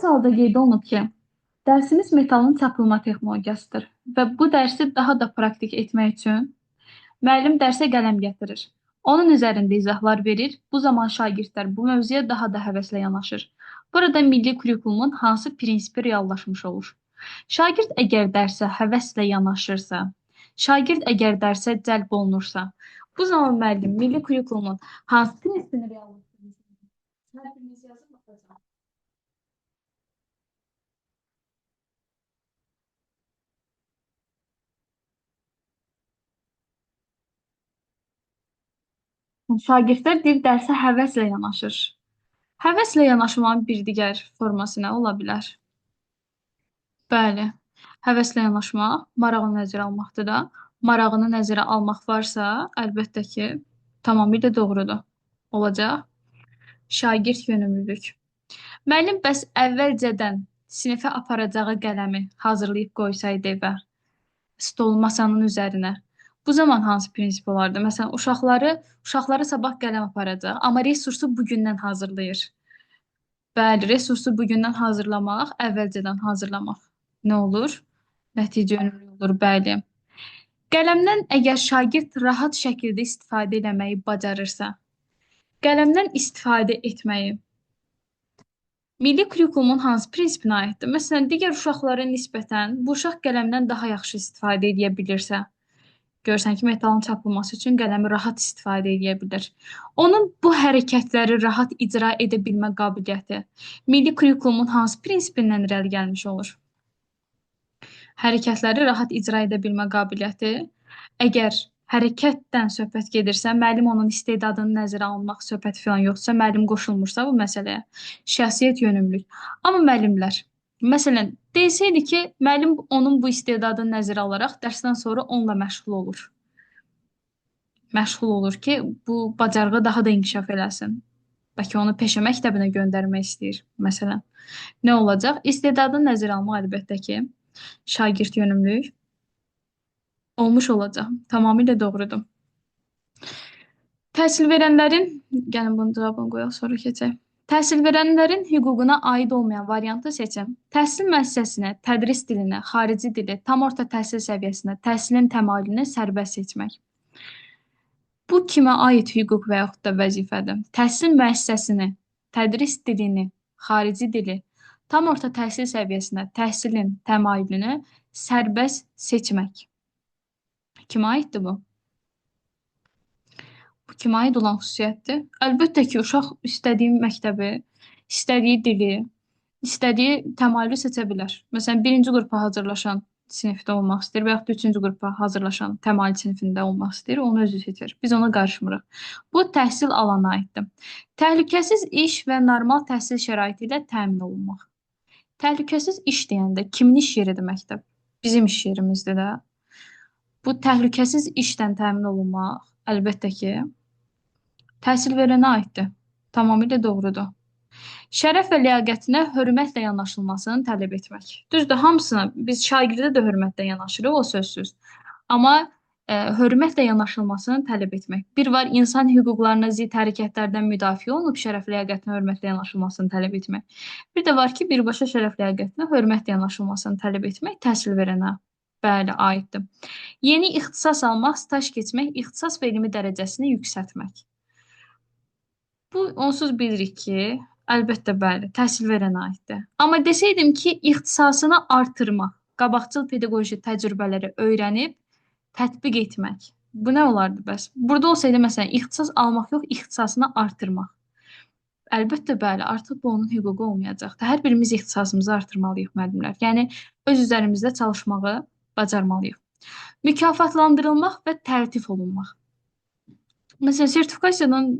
Misalda qeyd olunub ki, dərsimiz metalın çapılma texnologiyasıdır və bu dərsi daha da praktik etmək üçün müəllim dərsə qələm gətirir. Onun üzərində izahlar verir. Bu zaman şagirdlər bu mövzuya daha da həvəslə yanaşır. Burada milli kurikulumun hansı prinsipi reallaşmış olur? Şagird əgər dərsə həvəslə yanaşırsa, şagird əgər dərsə cəlb olunursa, bu zaman müəllim milli kurikulumun hansı prinsipini reallaşdırmış olur? Hər birimiz yazıb baxacağıq. Şagirdlər bir dərsə həvəslə yanaşır. Həvəslə yanaşmanın bir digər forması nə ola bilər? Bəli, həvəslə yanaşmaq, marağı nəzərə almaqdır da. Marağını nəzərə almaq varsa, əlbəttə ki, tamamilə doğrudur. Olacaq. Şagird yönümlülük. Müəllim bəs əvvəlcədən sinifə aparacağı qələmi hazırlayıb qoysaydı evə, stol masanın üzərinə. Bu zaman hansı prinsip olardı? Məsələn, uşaqlara sabah qələm aparacaq, amma resursu bugündən hazırlayır. Bəli, resursu bugündən hazırlamaq, əvvəlcədən hazırlamaq nə olur? Nəticə önəmli olur, bəli. Qələmdən əgər şagird rahat şəkildə istifadə etməyi bacarırsa, qələmdən istifadə etməyi milli kurikulumun hansı prinsipinə aiddir? Məsələn, digər uşaqlara nisbətən bu uşaq qələmdən daha yaxşı istifadə edə bilirsə, görsən ki, metalın çapılması üçün qələmi rahat istifadə edə bilir. Onun bu hərəkətləri rahat icra edə bilmə qabiliyyəti milli kurikulumun hansı prinsipindən irəli gəlmiş olur? Hərəkətləri rahat icra edə bilmə qabiliyyəti. Əgər hərəkətdən söhbət gedirsə, müəllim onun istedadını nəzərə almaq söhbəti falan yoxdursa, müəllim qoşulmursa bu məsələyə, şəxsiyyət yönümlülük. Amma müəllimlər, məsələn, desəydi ki, müəllim onun bu istedadını nəzərə alaraq dərsdən sonra onunla məşğul olur. Məşğul olur ki, bu bacarığı daha da inkişaf eləsin. Bəlkə onu peşə məktəbinə göndərmək istəyir, məsələn. Nə olacaq? İstedadını nəzərə almaq əlbəttə ki, şagird yönümlülük olmuş olacaq. Tamamilə doğrudur. Təhsil verənlərin, gəlin bunun cavabını qoyaq, sonra keçək. Təhsil verənlərin hüququna aid olmayan variantı seçin. Təhsil müəssisəsinə, tədris dilinə, xarici dili, tam orta təhsil səviyyəsinə, təhsilin təmayülünü sərbəst seçmək. Bu kimə aid hüquq və yaxud da vəzifədir? Təhsil müəssisəsini, tədris dilini, xarici dili, tam orta təhsil səviyyəsinə, təhsilin təmayülünü sərbəst seçmək. Kimə aiddir bu? Bu kimə aid olan xüsusiyyətdir? Əlbəttə ki, uşaq istədiyi məktəbi, istədiyi dili, istədiyi təmayülü seçə bilər. Məsələn, birinci qrupa hazırlaşan sinifdə olmaq istəyir və yaxud da üçüncü qrupa hazırlaşan təmayül sinifində olmaq istəyir, onu özü seçir. Biz ona qarışmırıq. Bu təhsil alana aiddir. Təhlükəsiz iş və normal təhsil şəraiti ilə təmin olunmaq. Təhlükəsiz iş deyəndə kimin iş yeri deməkdir? Bizim iş yerimizdir də. Bu təhlükəsiz işdən təmin olunmaq əlbəttə ki, təhsil verənə aiddir. Tamamilə doğrudur. Şərəf və ləyaqətinə hörmətlə yanaşılmasını tələb etmək. Düzdür, hamısına biz şagirdə də hörmətlə yanaşırıq, o sözsüz. Amma hörmətlə yanaşılmasını tələb etmək. Bir var insan hüquqlarına zidd hərəkətlərdən müdafiə olunub şərəf ləyaqətinə hörmətlə yanaşılmasını tələb etmək. Bir də var ki, birbaşa şərəf ləyaqətinə hörmətlə yanaşılmasını tələb etmək təhsil verənə. Bəli, aiddir. Yeni ixtisas almaq, staj keçmək, ixtisas və elmi dərəcəsini yüksəltmək. Bu onsuz bilirik ki, əlbəttə bəli, təhsil verənə aiddir. Amma desəydim ki, ixtisasını artırmaq, qabaqcıl pedaqoji təcrübələri öyrənib tətbiq etmək. Bu nə olardı bəs? Burada olsaydı məsələn, ixtisas almaq yox, ixtisasını artırmaq. Əlbəttə bəli, artıq bu onun hüququ olmayacaqdır. Hər birimiz ixtisasımızı artırmalıyıq müəllimlər. Yəni öz üzərimizdə çalışmağı bacarmalıyıq. Mükafatlandırılmaq və təltif olunmaq. Məsələn, sertifikasiyadan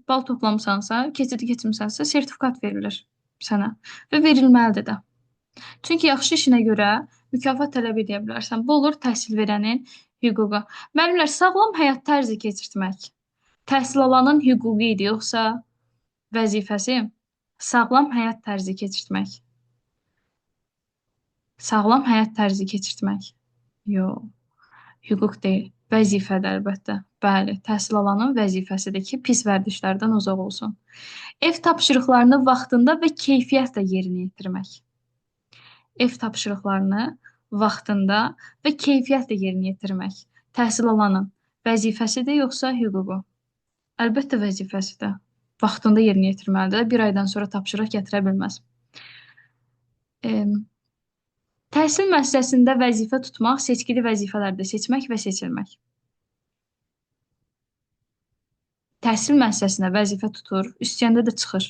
bal toplamısansa, keçidi keçmisənsə, sertifikat verilir sənə və verilməlidir də. Çünki yaxşı işinə görə mükafat tələb edə bilərsən. Bu olur təhsil verənin hüququ. Müəllimlər, sağlam həyat tərzi keçirtmək təhsil alanın hüququ idi, yoxsa vəzifəsi? Sağlam həyat tərzi keçirtmək. Sağlam həyat tərzi keçirtmək. Yox, hüquq deyil. Vəzifədir əlbəttə. Bəli, təhsil alanın vəzifəsidir ki, pis vərdişlərdən uzaq olsun. Ev tapşırıqlarını vaxtında və keyfiyyətlə yerinə yetirmək. Ev tapşırıqlarını vaxtında və keyfiyyətlə yerinə yetirmək. Təhsil alanın vəzifəsidir, yoxsa hüququ? Əlbəttə vəzifəsidir. Vaxtında yerinə yetirməlidir. Bir aydan sonra tapşırıq gətirə bilməz. Təhsil müəssisəsində vəzifə tutmaq, seçkili vəzifələrdə seçmək və seçilmək. Təhsil müəssisəsinə vəzifə tutur, üstündə də çıxır.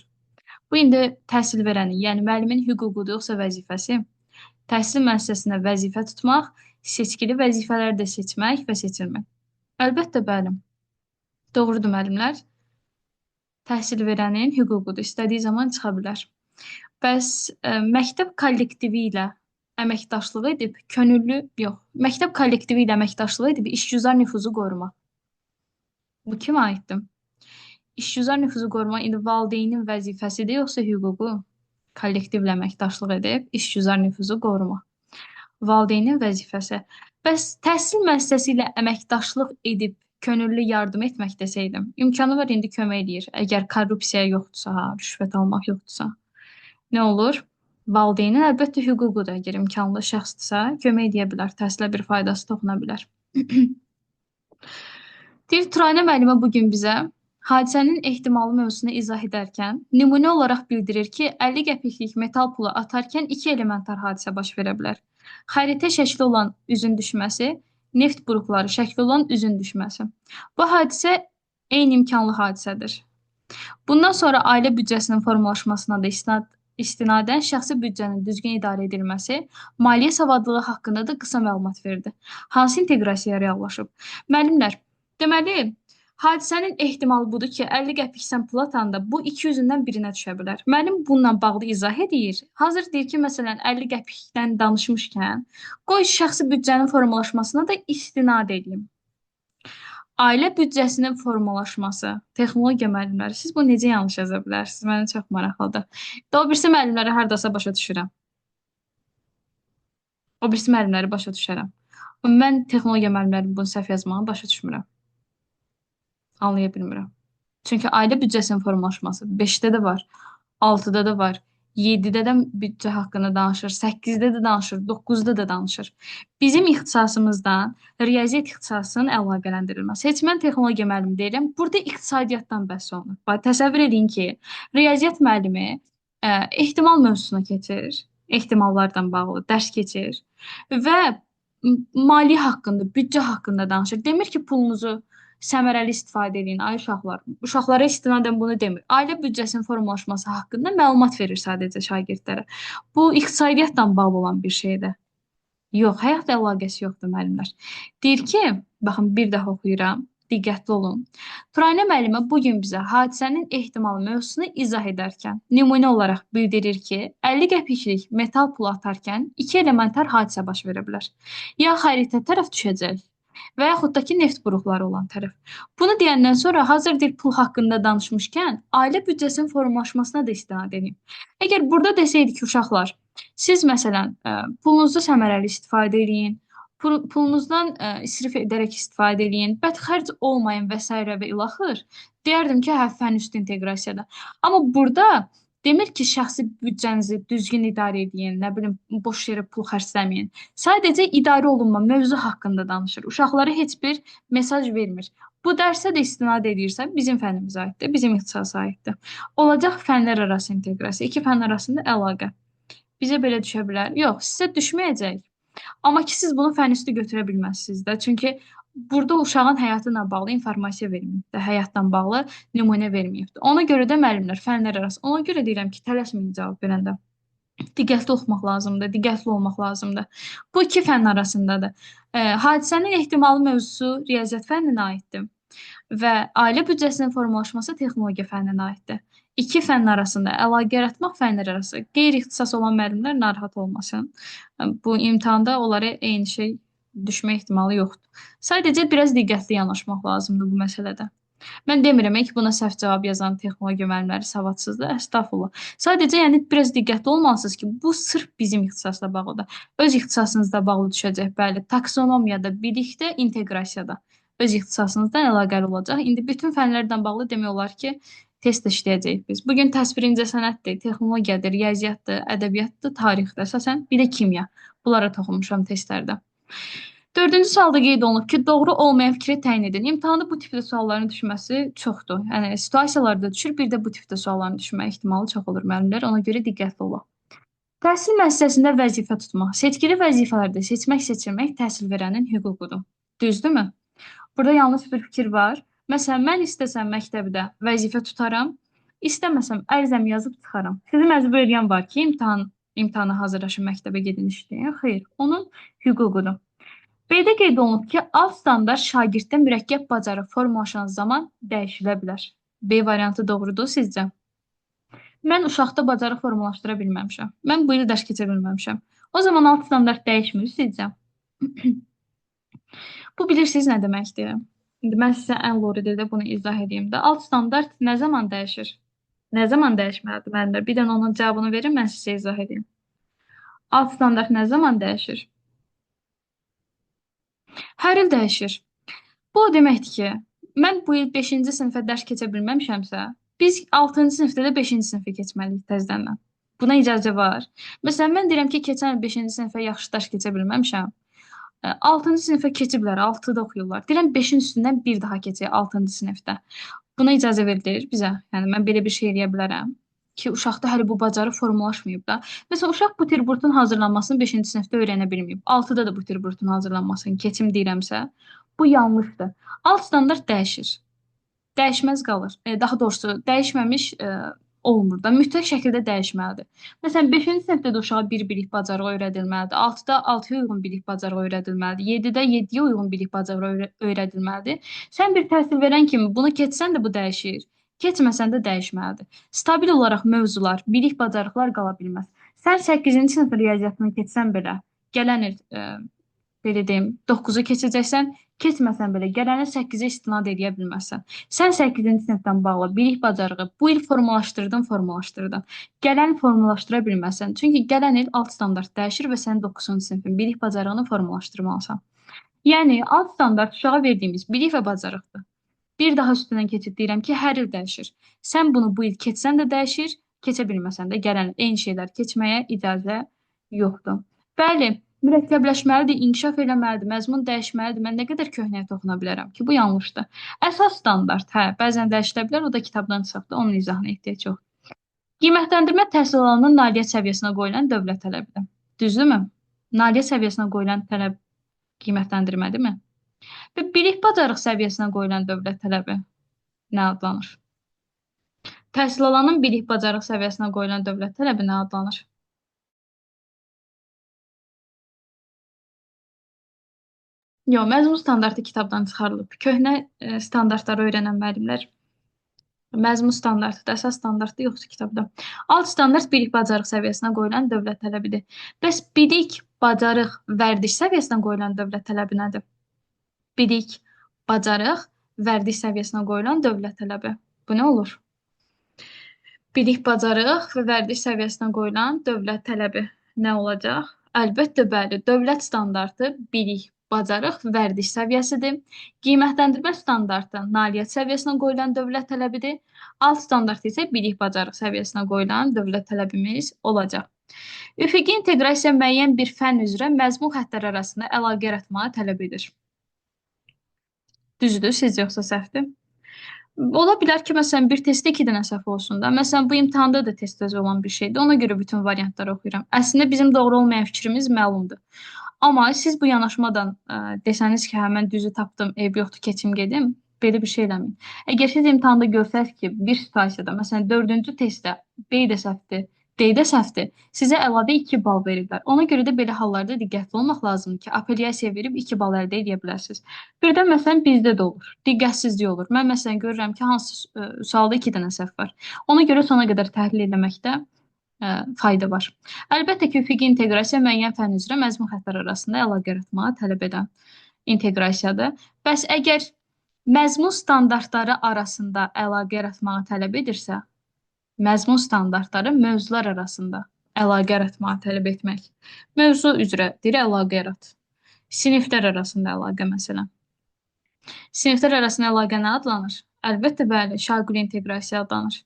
Bu indi təhsil verənin, yəni müəllimin hüququdur, yoxsa vəzifəsi? Təhsil müəssisəsinə vəzifə tutmaq, seçkili vəzifələrdə seçmək və seçilmək. Əlbəttə, bəli. Doğrudur müəllimlər. Təhsil verənin hüququdur, istədiyi zaman çıxa bilər. Bəs məktəb kollektivi ilə əməkdaşlıq edib, məktəb kollektivi ilə əməkdaşlıq edib işgüzar nüfuzu qorumaq. Bu kimə aiddir? İşgüzar nüfuzu qorumaq indi valideynin vəzifəsidir, yoxsa hüququ? Kollektivlə əməkdaşlıq edib işgüzar nüfuzu qorumaq. Valideynin vəzifəsi. Bəs təhsil müəssisəsi ilə əməkdaşlıq edib könüllü yardım etmək desəydim, imkanı var indi kömək eləyir. Əgər korrupsiya yoxdursa, rüşvət almaq yoxdursa, nə olur? Valideynin əlbəttə hüququdur. Əgər imkanlı şəxsdirsə, kömək edə bilər, təhsilə bir faydası toxuna bilər. Deyir, Turanə müəllimə bugün bizə hadisənin ehtimalı mövzusunu izah edərkən nümunə olaraq bildirir ki, 50 qəpiklik metal pulu atarkən iki elementar hadisə baş verə bilər. Xəritə şəkli olan üzün düşməsi, neft buruqları şəkli olan üzün düşməsi. Bu hadisə eyni imkanlı hadisədir. Bundan sonra ailə büdcəsinin formalaşmasına da istinadən şəxsi büdcənin düzgün idarə edilməsi, maliyyə savadlılığı haqqında da qısa məlumat verdi. Hansı inteqrasiya reallaşıb? Müəllimlər, deməli, hadisənin ehtimalı budur ki, 50 qəpik sən pul atanda bu iki üzündən birinə düşə bilər. Müəllim bununla bağlı izah edir. Hazır deyir ki, məsələn, 50 qəpikdən danışmışkən, qoy şəxsi büdcənin formalaşmasına da istinad edeyim. Ailə büdcəsinin formalaşması, texnologiya müəllimləri, siz bunu necə yanlış yaza bilərsiniz? Mənə çox maraqlıdır. O birisi müəllimləri hardasa başa düşürəm. O birisi müəllimləri başa düşərəm. Mən texnologiya müəllimlərinin bunu səhv yazmağını başa düşmürəm. Anlaya bilmirəm. Çünki ailə büdcəsinin formalaşması 5-də də var, 6-da da var, 7-də də büdcə haqqında danışır, 8-də də danışır, 9-da da danışır. Bizim ixtisasımızdan riyaziyyat ixtisasının əlaqələndirilməsi. Heç mən texnologiya müəllimi deyirəm, burada iqtisadiyyatdan bəhs olunur. Təsəvvür edin ki, riyaziyyat müəllimi ehtimal mövzusuna keçir, ehtimallardan bağlı dərs keçir və maliyyə haqqında, büdcə haqqında danışır. Demir ki, pulunuzu səmərəli istifadə edin, ay uşaqlar. Uşaqlara istinadən bunu demir. Ailə büdcəsinin formalaşması haqqında məlumat verir sadəcə şagirdlərə. Bu, iqtisadiyyatla bağlı olan bir şeydir. Yox, həyatla əlaqəsi yoxdur, müəllimlər. Deyir ki, baxın, bir daha oxuyuram, diqqətli olun. Turanə müəllimə bugün bizə hadisənin ehtimalı mövzusunu izah edərkən nümunə olaraq bildirir ki, 50 qəpiklik metal pulu atarkən iki elementar hadisə baş verə bilər. Ya xəritə tərəf düşəcək, və yaxud da ki, neft buruqları olan tərəf. Bunu deyəndən sonra hazır bir pul haqqında danışmışkən, ailə büdcəsinin formalaşmasına da istinad edin. Əgər burada desəydik ki, uşaqlar, siz məsələn, pulunuzu səmərəli istifadə edin, pulunuzdan isrif edərək istifadə edin, bədxərc olmayın və s. və ilaxır, deyərdim ki, hə, fən üstü inteqrasiyadır. Amma burada demir ki, şəxsi büdcənizi düzgün idarə edin, nə bilim, boş yerə pul xərcləməyin. Sadəcə idarə olunma mövzu haqqında danışır. Uşaqlara heç bir mesaj vermir. Bu dərsə də istinad edirsə, bizim fənnimizə aiddir, bizim ixtisasa aiddir. Olacaq fənlər arası inteqrasiya, iki fənn arasında əlaqə. Bizə belə düşə bilər. Yox, sizə düşməyəcək. Amma ki, siz bunu fənn üstü götürə bilməzsiniz də. Çünki burada uşağın həyatı ilə bağlı informasiya verməyibdir, həyatla bağlı nümunə verməyibdir. Ona görə də müəllimlər, fənlər arası, ona görə deyirəm ki, tələsməyin cavab verəndə. Diqqətli oxumaq lazımdır, diqqətli olmaq lazımdır. Bu iki fənn arasındadır. Hadisənin ehtimalı mövzusu riyaziyyat fənninə aiddir və ailə büdcəsinin formalaşması texnologiya fənninə aiddir. İki fənn arasında əlaqə yaratmaq fənlər arası. Qeyri-ixtisas olan müəllimlər narahat olmasın. Bu imtahanda onlara eyni şey düşmə ehtimalı yoxdur. Sadəcə biraz diqqətli yanaşmaq lazımdır bu məsələdə. Mən demirəm ki, buna səhv cavab yazan texnologiya müəllimləri savadsızdır, əstəğfurullah. Sadəcə, yəni biraz diqqətli olmalısınız ki, bu sırf bizim ixtisasla bağlıdır. Öz ixtisasınızla bağlı düşəcək, bəli. Taksonomiyada, bilikdə, inteqrasiyada öz ixtisasınızdan əlaqəli olacaq. İndi bütün fənlərdən bağlı demək olar ki, test işləyəcəyik biz. Bu gün təsvir incəsənətdir, texnologiyadır, riyaziyyatdır, ədəbiyyatdır, tarixdir, əsasən bir də kimya. Bunlara toxunmuşam testlərdə. Dördüncü sualda qeyd olunub ki, doğru olmayan fikri təyin edin. İmtahanda bu tipdə sualların düşməsi çoxdur. Yəni situasiyalarda düşür, bir də bu tipdə sualların düşmə ehtimalı çox olur müəllimlər. Ona görə diqqətli olaq. Təhsil müəssisəsində vəzifə tutmaq. Seçkili vəzifələrdə seçmək təhsil verənin hüququdur. Düzdürmü? Burada yanlış bir fikir var. Məsələn, mən istəsəm məktəbdə vəzifə tutaram, istəməsəm ərizəmi yazıb çıxaram. Sizi məcbur edən var ki, imtahana hazırlaşın, məktəbə gedin işləyin. Xeyr, onun hüququdur. B-də qeyd olunub ki, alt standart şagirddə mürəkkəb bacarıq formalaşan zaman dəyişilə bilər. B variantı doğrudur sizcə? Mən uşaqda bacarıq formalaşdıra bilməmişəm. Mən bu il dərs keçə bilməmişəm. O zaman alt standart dəyişmir sizcə? Bu bilirsiniz nə deməkdir? İndi mən sizə ən lori dildə bunu izah edeyim də. Alt standart nə zaman dəyişir? Nə zaman dəyişməlidir müəllimlər? Bir dənə onun cavabını verin, mən sizə izah edeyim. Alt standart nə zaman dəyişir? Hər il dəyişir. Bu o deməkdir ki, mən bu il 5-ci sinifə dərs keçə bilməmişəmsə, biz 6-cı sinifdə də 5-ci sinifə keçməliyik təzədən. Buna icazə var. Məsələn, mən deyirəm ki, keçən il 5-ci sinifə yaxşı dərs keçə bilməmişəm. 6-cı sinifə keçiblər, 6-da oxuyurlar. Deyirəm 5-in üstündən bir daha keçək 6-cı sinifdə. Buna icazə verilir bizə. Yəni mən belə bir şey eləyə bilərəm ki, uşaqda hələ bu bacarıq formalaşmayıb da. Məsələn, uşaq buterbrotun hazırlanmasını 5-ci sinifdə öyrənə bilməyib. 6-da da buterbrotun hazırlanmasını keçim deyirəmsə, bu yanlışdır. Alt standart dəyişir. Dəyişməz qalır. Daha doğrusu dəyişməmiş olmur da. Mütləq şəkildə dəyişməlidir. Məsələn, 5-ci sinifdə də uşağa bir bilik bacarığı öyrədilməlidir. 6-da 6-ya uyğun bilik bacarığı öyrədilməlidir. 7-də 7-yə uyğun bilik bacarığı öyrədilməlidir. Sən bir təhsil verən kimi bunu keçsən də bu dəyişir. Keçməsən də dəyişməlidir. Stabil olaraq mövzular, bilik bacarıqlar qala bilməz. Sən 8-ci sinif riyaziyyatını keçsən belə, gələn il belə deyim, 9-u keçəcəksən, keçməsən belə gələni 8-ə istinad edə bilməzsən. Sən 8-ci sinifdən bağlı bilik bacarığı bu il formalaşdırdın. Gələni formalaşdıra bilməzsən. Çünki gələn il alt standart dəyişir və sən 9-cu sinifin bilik bacarığını formalaşdırmalısan. Yəni alt standart uşağa verdiyimiz bilik və bacarıqdır. Bir daha üstündən keçid deyirəm ki, hər il dəyişir. Sən bunu bu il keçsən də dəyişir, keçə bilməsən də gələn eyni şeylər keçməyə icazə yoxdur. Bəli, mürəkkəbləşməlidir, inkişaf eləməlidir, məzmun dəyişməlidir. Mən nə qədər köhnəyə toxuna bilərəm ki, bu yanlışdır. Əsas standart, hə, bəzən dəyişilə bilər, o da kitabdan çıxdı, onun izahına ehtiyac yoxdur. Qiymətləndirmə təhsil alanının nailiyyət səviyyəsinə qoyulan dövlət tələbidir. Düzdürmü? Nailiyyət səviyyəsinə qoyulan tələb qiymətləndirmədirmi? Və bilik bacarıq səviyyəsinə qoyulan dövlət tələbi nə adlanır? Təhsil alanın bilik bacarıq səviyyəsinə qoyulan dövlət tələbi nə adlanır? Yox, məzmun standartı kitabdan çıxarılıb. Köhnə standartları öyrənən müəllimlər məzmun standartıdır, əsas standartı yoxdur kitabda. Alt standart bilik bacarıq səviyyəsinə qoyulan dövlət tələbidir. Bəs bilik, bacarıq, vərdiş səviyyəsinə qoyulan dövlət tələbi nədir? Bilik, bacarıq, vərdiş səviyyəsinə qoyulan dövlət tələbi. Bu nə olur? Bilik, bacarıq və vərdiş səviyyəsinə qoyulan dövlət tələbi nə olacaq? Əlbəttə, bəli, dövlət standartı bilik, bacarıq, vərdiş səviyyəsidir. Qiymətləndirmə standartı nailiyyət səviyyəsinə qoyulan dövlət tələbidir. Alt standart isə bilik, bacarıq səviyyəsinə qoyulan dövlət tələbimiz olacaq. Üfüqi inteqrasiya müəyyən bir fənn üzrə məzmun xəttləri arasında əlaqə yaratmağı tələb edir. Düzdür, sizcə yoxsa səhvdir? Ola bilər ki, məsələn, bir testdə 2 dənə səhv olsun da. Məsələn, bu imtahanda da test özü olan bir şeydir. Ona görə bütün variantları oxuyuram. Əslində bizim doğru olmayan fikrimiz məlumdur. Amma siz bu yanaşmadan desəniz ki, hə, mən düzü tapdım, eyb yoxdur, keçim gedim, belə bir şey eləməyin. Əgər siz imtahanda görsəz ki, bir situasiyada, məsələn, 4-cü testdə B də səhvdir, D də səhvdir, sizə əlavə 2 bal veriblər. Ona görə də belə hallarda diqqətli olmaq lazımdır ki, apellyasiya verib 2 bal əldə edə bilərsiniz. Birdən, məsələn, bizdə də olur, diqqətsizlik olur. Mən, məsələn, görürəm ki, hansı sualda 2 dənə səhv var. Ona görə sona qədər təhlil etməkdə fayda var. Əlbəttə ki, üfüqi inteqrasiya müəyyən fənn üzrə məzmun xəttləri arasında əlaqə yaratmağı tələb edən inteqrasiyadır. Bəs əgər Məzmun standartları arasında əlaqə yaratmağı tələb edirsə, məzmun standartları mövzular arasında əlaqə yaratmağı tələb etmək. Mövzu üzrə bir əlaqə yarat. Siniflər arasında əlaqə məsələn. Siniflər arasında əlaqə nə adlanır? Əlbəttə, bəli, şaquli inteqrasiya adlanır.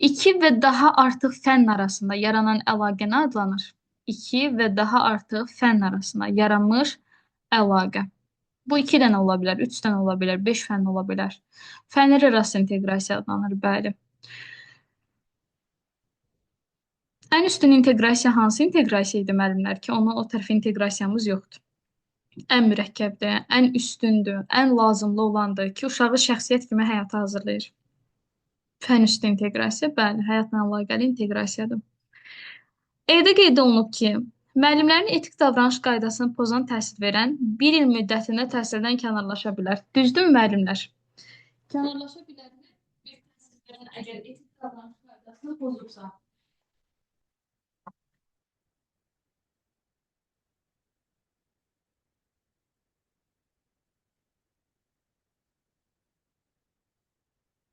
İki və daha artıq fənn arasında yaranan əlaqə nə adlanır? İki və daha artıq fənn arasında yaranmış əlaqə. Bu iki dənə ola bilər, üç dənə ola bilər, beş fənn ola bilər. Fənlər arası inteqrasiya adlanır, bəli. Ən üstün inteqrasiya hansı inteqrasiya idi müəllimlər ki, onun o tərəf inteqrasiyamız yoxdur. Ən mürəkkəbdir, ən üstündür, ən lazımlı olandır ki, uşağı şəxsiyyət kimi həyata hazırlayır. Fənn üstü inteqrasiya, bəli, həyatla əlaqəli inteqrasiyadır. Edə qeyd olunub ki, müəllimlərin etik davranış qaydasını pozan təhsil verən 1 il müddətində təhsildən kənarlaşa bilər. Düzdürmü müəllimlər? Kənarlaşa bilərmi? Bir təhsil verən əgər etik davranış qaydasını pozubsa.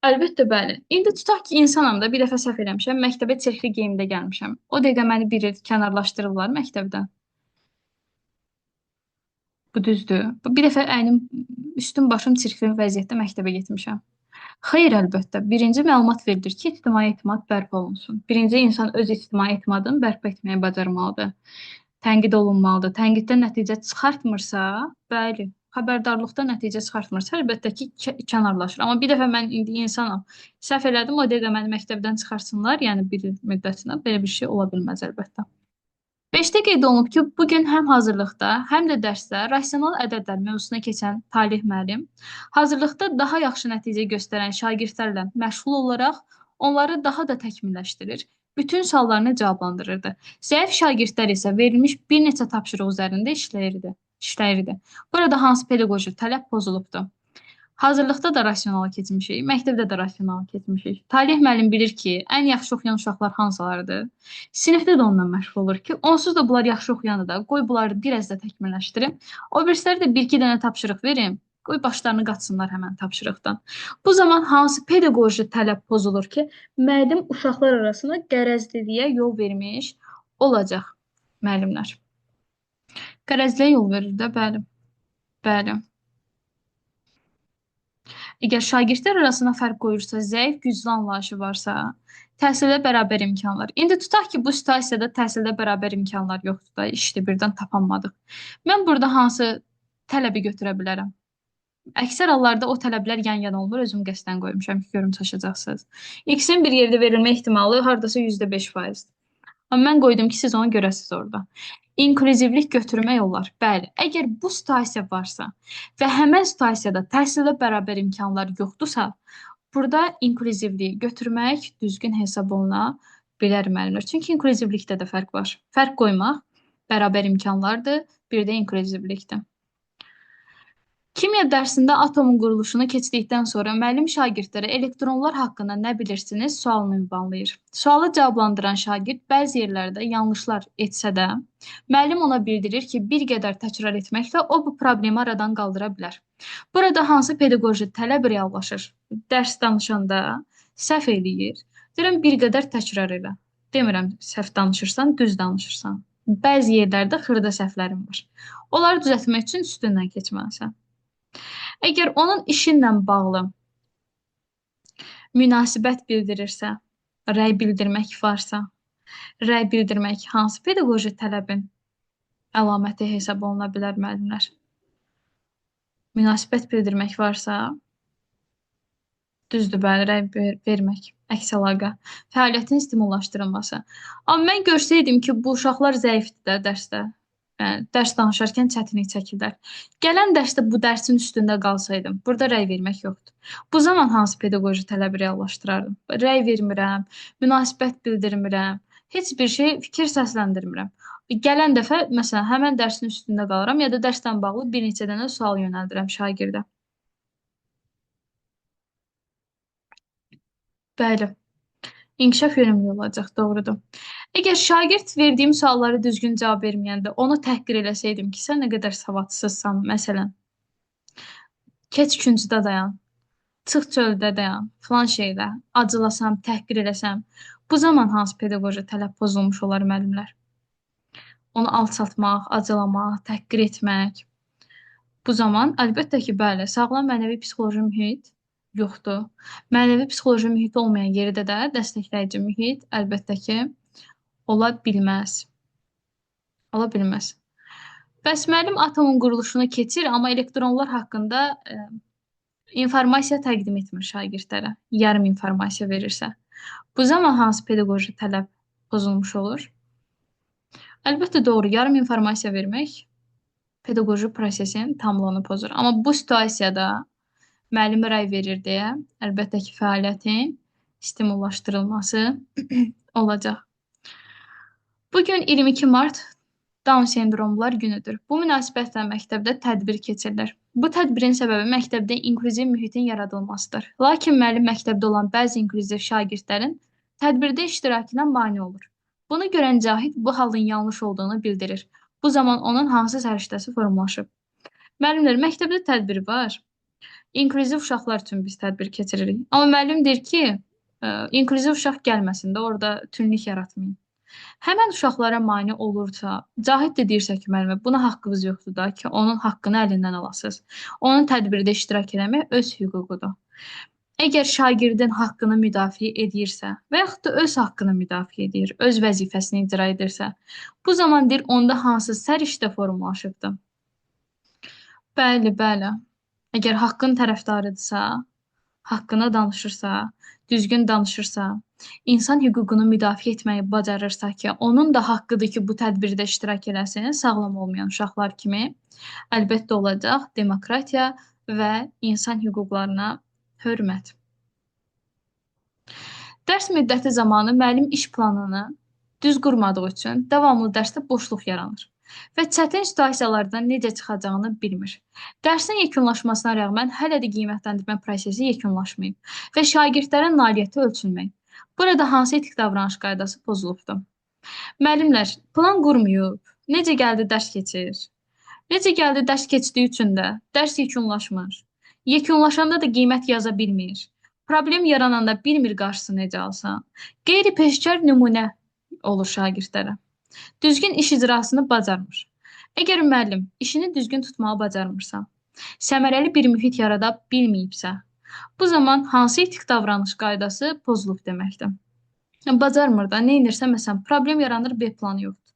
Əlbəttə, bəli. İndi tutaq ki, insanam da bir dəfə səhv eləmişəm, məktəbə çirkli geyimdə gəlmişəm. O dəqiqə məni bir il kənarlaşdırırlar məktəbdən. Bu düzdür. Bir dəfə əynim, üstüm başım çirkli vəziyyətdə məktəbə getmişəm. Xeyr, əlbəttə. Birinci məlumat verilir ki, ictimai etimad bərpa olunsun. Birinci insan öz ictimai etimadını bərpa etməyi bacarmalıdır. Tənqid olunmalıdır. Tənqiddən nəticə çıxartmırsa, bəli, xəbərdarlıqdan nəticə çıxartmırsa, əlbəttə ki, kənarlaşır. Amma bir dəfə mən indi insanam, səhv elədim, o dəqiqə məni məktəbdən çıxartsınlar, yəni bir il müddətinə belə bir şey ola bilməz əlbəttə. 5-də qeyd olunub ki, bu gün həm hazırlıqda, həm də dərsdə rasional ədədlər mövzusuna keçən Talih müəllim hazırlıqda daha yaxşı nəticə göstərən şagirdlərlə məşğul olaraq onları daha da təkmilləşdirir, bütün suallarını cavablandırırdı. Zəif şagirdlər isə verilmiş bir neçə tapşırıq üzərində işləyirdi. Burada hansı pedaqoji tələb pozulubdu? Hazırlıqda da rasional keçmişik, məktəbdə də rasional keçmişik. Talih müəllim bilir ki, ən yaxşı oxuyan uşaqlar hansılardır? Sinifdə də onunla məşğul olur ki, onsuz da bunlar yaxşı oxuyanı da, qoy bunları biraz da təkmilləşdirim. O birisləri də bir-iki dənə tapşırıq verim, qoy başlarını qatsınlar həmən tapşırıqdan. Bu zaman hansı pedaqoji tələb pozulur ki, müəllim uşaqlar arasında qərəzliliyə yol vermiş olacaq müəllimlər. Qərəzliyə yol verir də, bəli. Bəli. Əgər şagirdlər arasında fərq qoyursa, zəif, güclü anlayışı varsa, təhsildə bərabər imkanlar. İndi tutaq ki, bu situasiyada təhsildə bərabər imkanlar yoxdur da, işdə birdən tapanmadıq. Mən burada hansı tələbi götürə bilərəm? Əksər hallarda o tələblər yan-yana olmur, özüm qəsdən qoymuşam ki, görüm çaşacaqsınız. İkisinin bir yerdə verilmə ehtimalı hardasa %5%-dir. Amma mən qoydum ki, siz onu görəsiniz orada. İnklüzivlik götürmək olar. Bəli, əgər bu situasiya varsa və həmən situasiyada təhsildə bərabər imkanlar yoxdursa, burada inklüzivliyi götürmək düzgün hesab oluna bilər müəllimlər. Çünki inklüzivlikdə də fərq var. Fərq qoymaq bərabər imkanlardır, bir də inklüzivlikdir. Kimya dərsində atomun quruluşunu keçdikdən sonra müəllim şagirdlərə elektronlar haqqında nə bilirsiniz sualını ünvanlayır. Sualı cavablandıran şagird bəzi yerlərdə yanlışlar etsə də, müəllim ona bildirir ki, bir qədər təkrar etməklə o bu problemi aradan qaldıra bilər. Burada hansı pedaqoji tələb reallaşır? Dərs danışanda səhv eləyir. Deyirəm, bir qədər təkrar elə. Demirəm, səhv danışırsan, düz danışırsan. Bəzi yerlərdə xırda səhvlərin var. Onları düzəltmək üçün üstündən keçməlisən. Əgər onun işinlə bağlı münasibət bildirirsə, rəy bildirmək varsa, rəy bildirmək hansı pedaqoji tələbin əlaməti hesab oluna bilər müəllimlər? Münasibət bildirmək varsa, düzdür, bəli, rəy vermək, əks əlaqə, fəaliyyətin stimullaşdırılması. Amma mən görsəydim ki, bu uşaqlar zəifdir də dərsdə, dərs danışarkən çətinlik çəkirlər. Gələn dərsdə bu dərsin üstündə qalsaydım, burada rəy vermək yoxdur. Bu zaman hansı pedaqoji tələbi reallaşdırardım? Rəy vermirəm, münasibət bildirmirəm, heç bir şey fikir səsləndirmirəm. Gələn dəfə, məsələn, həmən dərsin üstündə qalıram ya da dərslə bağlı bir neçə dənə sual yönəldirəm şagirdə. Bəli. İnkişaf yönümlü olacaq, doğrudur. Əgər şagird verdiyim sualları düzgün cavab verməyəndə onu təhqir eləsəydim ki, sən nə qədər savadsızsan, məsələn, Keç küncdə dayan, çıx çöldə dayan, filan şeylə, acılasam, təhqir eləsəm. Bu zaman hansı pedaqoji tələb pozulmuş olar müəllimlər? Onu alçaltmaq, acılamaq, təhqir etmək. Bu zaman əlbəttə ki, bəli, sağlam mənəvi psixoloji mühit yoxdur. Mənəvi psixoloji mühit olmayan yerdə də dəstəkləyici mühit əlbəttə ki, ola bilməz. Ola bilməz. Bəs müəllim atomun quruluşunu keçir, amma elektronlar haqqında informasiya təqdim etmir şagirdlərə. Yarım informasiya verirsə. Bu zaman hansı pedaqoji tələb pozulmuş olur? Əlbəttə doğru, yarım informasiya vermək pedaqoji prosesin tamlığını pozur. Amma bu situasiyada müəllim rəy verir deyə, əlbəttə ki, fəaliyyətin stimullaşdırılması olacaq. Bugün 22 Mart Down sendromlar günüdür. Bu münasibətlə məktəbdə tədbir keçirilir. Bu tədbirin səbəbi məktəbdə inklüziv mühitin yaradılmasıdır. Lakin müəllim məktəbdə olan bəzi inklüziv şagirdlərin tədbirdə iştirakına mane olur. Bunu görən Cahid bu halın yanlış olduğunu bildirir. Bu zaman onun hansı səriştəsi formalaşıb? Müəllimlər, məktəbdə tədbir var. İnklüziv uşaqlar üçün biz tədbir keçiririk. Amma müəllim deyir ki, inklüziv uşaq gəlməsin də, orada tünlük yaratmayın. Həmən uşaqlara mane olursa, Cahid də deyirsə ki, müəllimə, buna haqqınız yoxdur da ki, onun haqqını əlindən alasınız. Onun tədbirdə iştirak etmək öz hüququdur. Əgər şagirdin haqqını müdafiə edirsə və yaxud da öz haqqını müdafiə edir, öz vəzifəsini icra edirsə, bu zaman deyir, onda hansı səriştə formalaşıbdır? Bəli, bəli. Əgər haqqın tərəfdarıdırsa, haqqını danışırsa, düzgün danışırsa, insan hüququnu müdafiə etməyi bacarırsa ki, onun da haqqıdır ki, bu tədbirdə iştirak eləsin, sağlam olmayan uşaqlar kimi, əlbəttə olacaq demokratiya və insan hüquqlarına hörmət. Dərs müddəti zamanı müəllim iş planını düz qurmadığı üçün davamlı dərsdə boşluq yaranır və çətin situasiyalardan necə çıxacağını bilmir. Dərsin yekunlaşmasına rəğmən hələ də qiymətləndirmə prosesi yekunlaşmayıb və şagirdlərin nailiyyəti ölçülməyib. Burada hansı etik davranış qaydası pozulubdur? Müəllimlər, plan qurmayıb, necə gəldi dərs keçir? Necə gəldi dərs keçdiyi üçün də dərs yekunlaşmır. Yekunlaşanda da qiymət yaza bilmir. Problem yarananda bilmir qarşısını necə alsan. Qeyri-peşəkar nümunə olur şagirdlərə. Düzgün iş icrasını bacarmır. Əgər müəllim işini düzgün tutmağı bacarmırsa, səmərəli bir mühit yarada bilməyibsə, bu zaman hansı etik davranış qaydası pozulub deməkdir? Bacarmır da, nə edirsə, məsələn, problem yaranır, B planı yoxdur.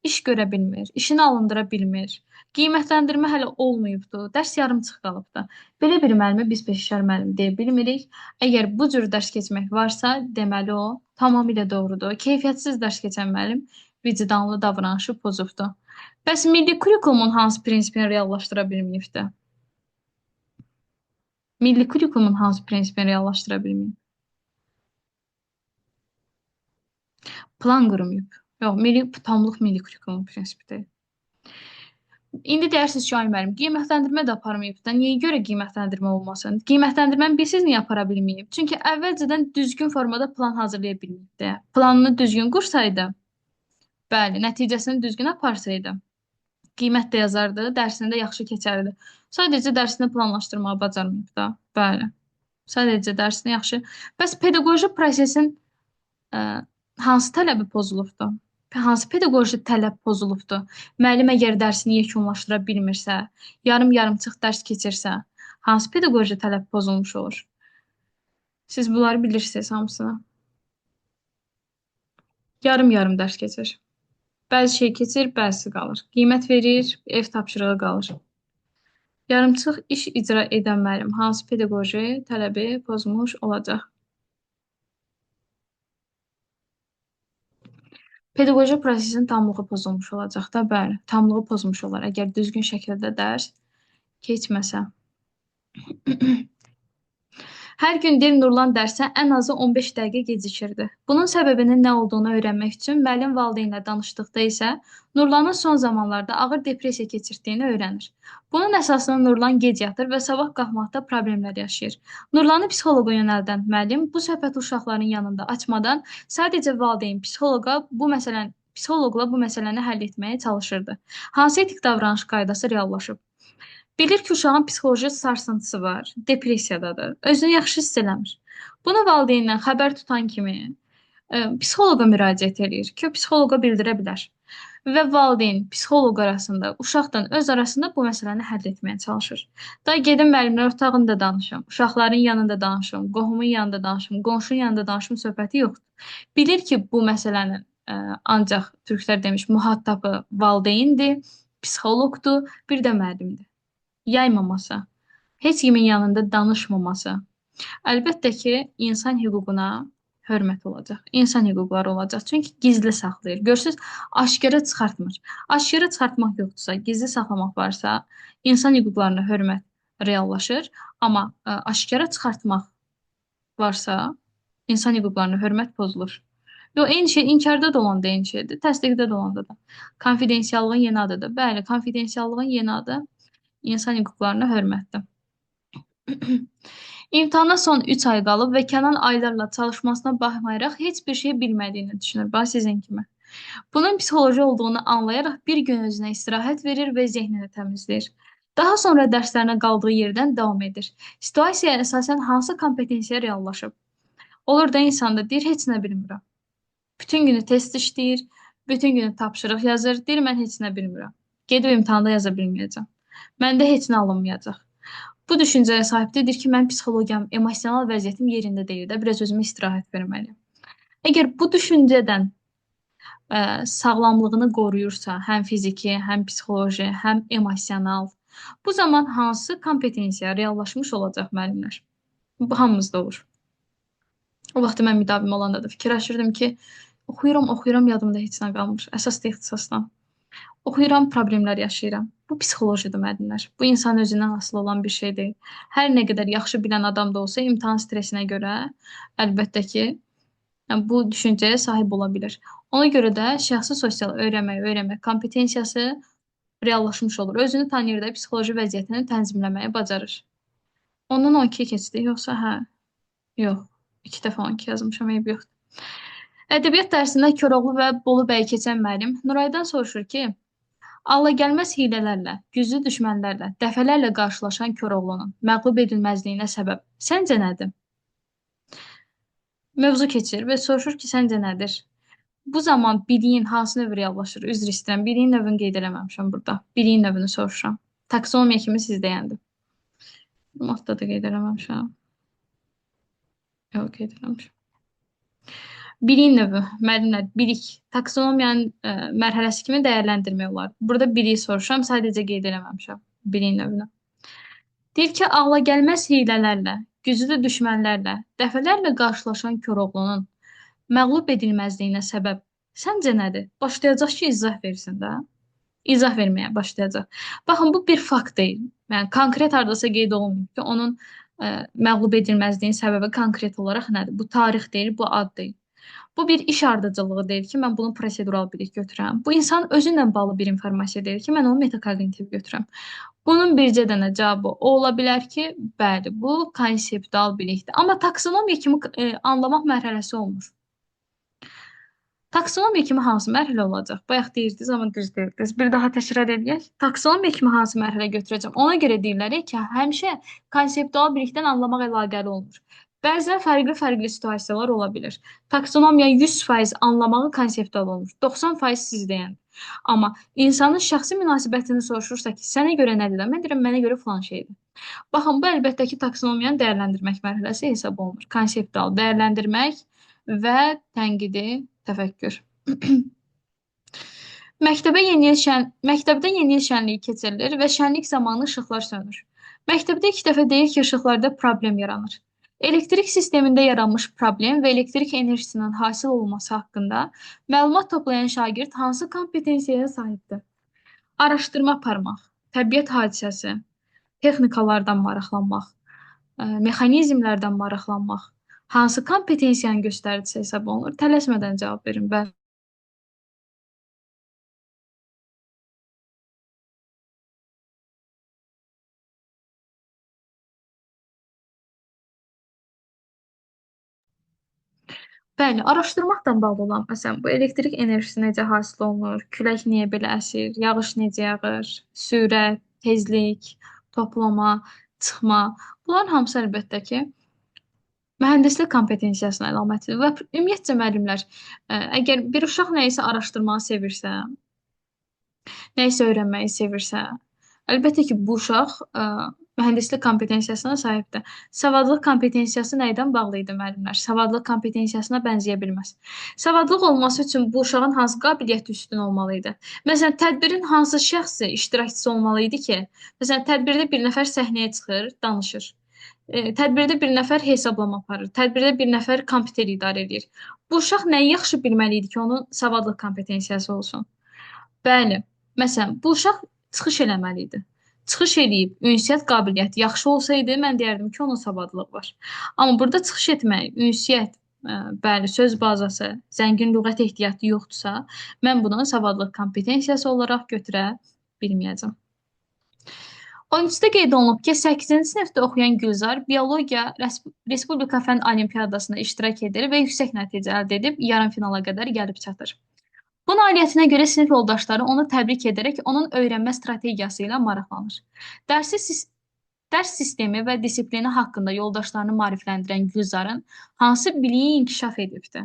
İş görə bilmir, işini alındıra bilmir, qiymətləndirmə hələ olmayıbdır, dərs yarımçıq qalıbdır. Belə bir müəllimi biz peşəkar müəllim deyə bilmirik. Əgər bu cür dərs keçmək varsa, deməli o tamamilə doğrudur. Keyfiyyətsiz dərs keçən müəllim vicdanlı davranışı pozubdur. Bəs milli kurikulumun hansı prinsipini reallaşdıra bilməyibdir? Milli kurikulumun hansı prinsipini reallaşdıra bilməyib? Plan qurmayıb. Yox, tamlıq milli kurikulum prinsipidir. İndi deyirsiniz ki, ay müəllim, qiymətləndirmə də aparmayıb da. Niyə görə qiymətləndirmə olmasın? Qiymətləndirməni bilirsiniz niyə apara bilməyib? Çünki əvvəlcədən düzgün formada plan hazırlaya bilməyibdi. Planını düzgün qursaydı, bəli, nəticəsini düzgün aparsaydı, qiymət də yazardı, dərsini də yaxşı keçərdi. Sadəcə dərsini planlaşdırmağı bacarmayıb da. Bəli. Sadəcə dərsini yaxşı. Bəs pedaqoji prosesin hansı tələbi pozulubdur? Hansı pedaqoji tələb pozulubdur? Müəllim əgər dərsini yekunlaşdıra bilmirsə, yarım-yarımçıq dərs keçirsə, hansı pedaqoji tələb pozulmuş olur? Siz bunları bilirsiniz hamısını. Yarım-yarım dərs keçir. Bəzi şey keçir, bəzisi qalır. Qiymət verir, ev tapşırığı qalır. Yarımçıq iş icra edən müəllim hansı pedaqoji tələbi pozmuş olacaq? Pedaqoji prosesin tamlığı pozulmuş olacaq da, bəli, tamlığı pozmuş olar, əgər düzgün şəkildə dərs keçməsə. Hər gün Dil Nurlan dərsə ən azı 15 dəqiqə gecikirdi. Bunun səbəbinin nə olduğunu öyrənmək üçün müəllim valideynlə danışdıqda isə Nurlanın son zamanlarda ağır depressiya keçirdiyini öyrənir. Bunun əsasında Nurlan gec yatır və sabah qalxmaqda problemlər yaşayır. Nurlanı psixoloqa yönəldən müəllim bu söhbəti uşaqların yanında açmadan sadəcə valideyn psixoloqla bu məsələni həll etməyə çalışırdı. Hansı etik davranış qaydası reallaşıb? Bilir ki, uşağın psixoloji sarsıntısı var, depressiyadadır, özünü yaxşı hiss eləmir. Bunu valideyndən xəbər tutan kimi psixoloqa müraciət edir ki, o psixoloqa bildirə bilər. Və valideyn, psixoloq arasında, uşaqla öz arasında bu məsələni həll etməyə çalışır. Da gedim müəllimlər otağında danışım, uşaqların yanında danışım, qohumun yanında danışım, qonşunun yanında danışım söhbəti yoxdur. Bilir ki, bu məsələnin ancaq türklər demiş mühattabı valideyndir, psixoloqdur, bir də müəllimdir. Yaymaması, heç kimin yanında danışmaması. Əlbəttə ki, insan hüququna hörmət olacaq. İnsan hüquqları olacaq. Çünki gizli saxlayır. Görürsüz, aşkara çıxartmır. Aşkara çıxartmaq yoxdursa, gizli saxlamaq varsa, insan hüquqlarına hörmət reallaşır. Amma aşkara çıxartmaq varsa, insan hüquqlarına hörmət pozulur. Yo, eyni şey inkarda da olanda eyni şeydir, təsdiqdə də olanda da. Konfidensiallığın yeni adıdır. Bəli, konfidensiallığın yeni adı insan hüquqlarına hörmətdir. İmtahana son 3 ay qalıb və Kənan aylarla çalışmasına baxmayaraq heç bir şey bilmədiyini düşünür. Bax sizin kimi. Bunun psixoloji olduğunu anlayaraq bir gün özünə istirahət verir və zehnini təmizləyir. Daha sonra dərslərinə qaldığı yerdən davam edir. Situasiyaya əsasən hansı kompetensiya reallaşıb? Olur da insanda deyir, heç nə bilmirəm. Bütün günü test işləyir, bütün günü tapşırıq yazır, deyir, mən heç nə bilmirəm. Gedib imtahanda yaza bilməyəcəm. Məndə heç nə alınmayacaq. Bu düşüncəyə sahibdir ki, mən psixologiyam, emosional vəziyyətim yerində deyil də, biraz özümə istirahət verməliyəm. Əgər bu düşüncədən sağlamlığını qoruyursa, həm fiziki, həm psixoloji, həm emosional, bu zaman hansı kompetensiya reallaşmış olacaq müəllimlər? Bu hamımızda olur. O vaxt mən müdavim olanda da fikirləşirdim ki, oxuyuram, yadımda heç nə qalmır. Əsas da ixtisasdan. Oxuyuram, problemlər yaşayıram. Bu psixolojidir müəllimlər. Bu insan özündən asılı olan bir şey deyil. Hər nə qədər yaxşı bilən adam da olsa imtahan stresinə görə əlbəttə ki, bu düşüncəyə sahib ola bilər. Ona görə də şəxsi sosial öyrənmək kompetensiyası reallaşmış olur. Özünü tanıyır da psixoloji vəziyyətini tənzimləməyi bacarır. Ondan 12 keçdi, yoxsa hə? Yox. 2 dəfə 12 yazmışam, eyb yoxdur. Ədəbiyyat dərsində Koroğlu və Bolu bəy keçən müəllim Nuraydan soruşur ki, ağlagəlməz hilələrlə, güclü düşmənlərlə, dəfələrlə qarşılaşan Koroğlunun məğlub edilməzliyinə səbəb səncə nədir? Mövzu keçir və soruşur ki, səncə nədir? Bu zaman biliyin hansı növü reallaşır? Üzr istəyirəm, biliyin növünü qeyd eləməmişəm burada. Biliyin növünü soruşuram. Taksonomiya kimi sizdəyəndir. Notda da qeyd eləməmişəm. Yox, qeyd eləmişəm. Biliyin növü, müəllimlər, bilik, taksonomiyanın mərhələsi kimi dəyərləndirmək olar. Burada biliyi soruşuram, sadəcə qeyd eləməmişəm biliyin növünü. Deyir ki, ağlagəlməz hilələrlə, güclü düşmənlərlə, dəfələrlə qarşılaşan Koroğlunun məğlub edilməzliyinə səbəb səncə nədir? Başlayacaq ki, izah versin də. İzah verməyə başlayacaq. Baxın, bu bir fakt deyil. Yəni, konkret hardasa qeyd olunmuyor ki, onun məğlub edilməzliyin səbəbi konkret olaraq nədir? Bu tarix deyil, bu ad deyil. Bu bir iş ardıcılığı deyil ki, mən bunu prosedural bilik götürəm. Bu insan özü ilə bağlı bir informasiya deyil ki, mən onu metakognitiv götürəm. Bunun bircə dənə cavabı o ola bilər ki, bəli, bu konseptual bilikdir. Amma taksonomiya kimi anlamaq mərhələsi olmur. Taksonomiya kimi hansı mərhələ olacaq? Bayaq deyirdiniz, amma düz deyirdiniz. Bir daha təkrar edək. Taksonomiya kimi hansı mərhələ götürəcəm? Ona görə deyirlər ki, həmişə konseptual bilikdən anlamaq əlaqəli olmur. Bəzən fərqli situasiyalar ola bilir. Taksonomiya 100% anlamağı konseptual olmur. 90% sizdəyəndir. Amma insanın şəxsi münasibətini soruşursa ki, sənə görə nədir? Mən deyirəm, mənə görə falan şeydir. Baxın, bu əlbəttə ki, taksonomiyanı dəyərləndirmək mərhələsi hesab olunur. Konseptual dəyərləndirmək və tənqidi təfəkkür. Məktəbdə yeni il şənliyi keçirilir və şənlik zamanı işıqlar sönür. Məktəbdə 2 dəfə deyir ki, işıqlarda problem yaranır. Elektrik sistemində yaranmış problem və elektrik enerjisinin hasil olması haqqında məlumat toplayan şagird hansı kompetensiyaya sahibdir? Araşdırma aparmaq, təbiət hadisəsi, texnikalardan maraqlanmaq, mexanizmlərdən maraqlanmaq, hansı kompetensiyanın göstəricisi hesab olunur? Tələsmədən cavab verin. Bəli, araşdırmaqla bağlı olan, məsələn, bu elektrik enerjisi necə hasil olunur, külək niyə belə əsir, yağış necə yağır, sürət, tezlik, toplama, çıxma. Bunların hamısı əlbəttə ki, mühəndislik kompetensiyasına əlamətidir və ümumiyyətcə müəllimlər, əgər bir uşaq nəyisə araşdırmağı sevirsə, nəyisə öyrənməyi sevirsə, əlbəttə ki, bu uşaq mühəndislik kompetensiyasına sahibdir. Savadlıq kompetensiyası nə ilə bağlı idi müəllimlər? Savadlıq kompetensiyasına bənzəyə bilməz. Savadlıq olması üçün bu uşağın hansı qabiliyyəti üstün olmalı idi? Məsələn, tədbirin hansı şəxsi iştirakçısı olmalı idi ki, məsələn, tədbirdə bir nəfər səhnəyə çıxır, danışır. Tədbirdə bir nəfər hesablama aparır. Tədbirdə bir nəfər kompüter idarə edir. Bu uşaq nəyi yaxşı bilməli idi ki, onun savadlıq kompetensiyası olsun? Bəli. Məsələn, bu uşaq çıxış eləməli idi. Çıxış eləyib, ünsiyyət qabiliyyəti yaxşı olsaydı, mən deyərdim ki, onun savadlılığı var. Amma burada çıxış etmək, ünsiyyət, bəli, söz bazası, zəngin lüğət ehtiyatı yoxdursa, mən bunu savadlıq kompetensiyası olaraq götürə bilməyəcəm. 13-də qeyd olunub ki, 8-ci sinifdə oxuyan Gülzar biologiya Respublika Fənn Olimpiyadasında iştirak edir və yüksək nəticə əldə edib yarımfinala qədər gəlib çatır. Bu nailiyyətinə görə sinif yoldaşları onu təbrik edərək onun öyrənmə strategiyası ilə maraqlanır. Dərs sistemi və disiplini haqqında yoldaşlarını maarifləndirən Gülzarın hansı biliyi inkişaf edibdir?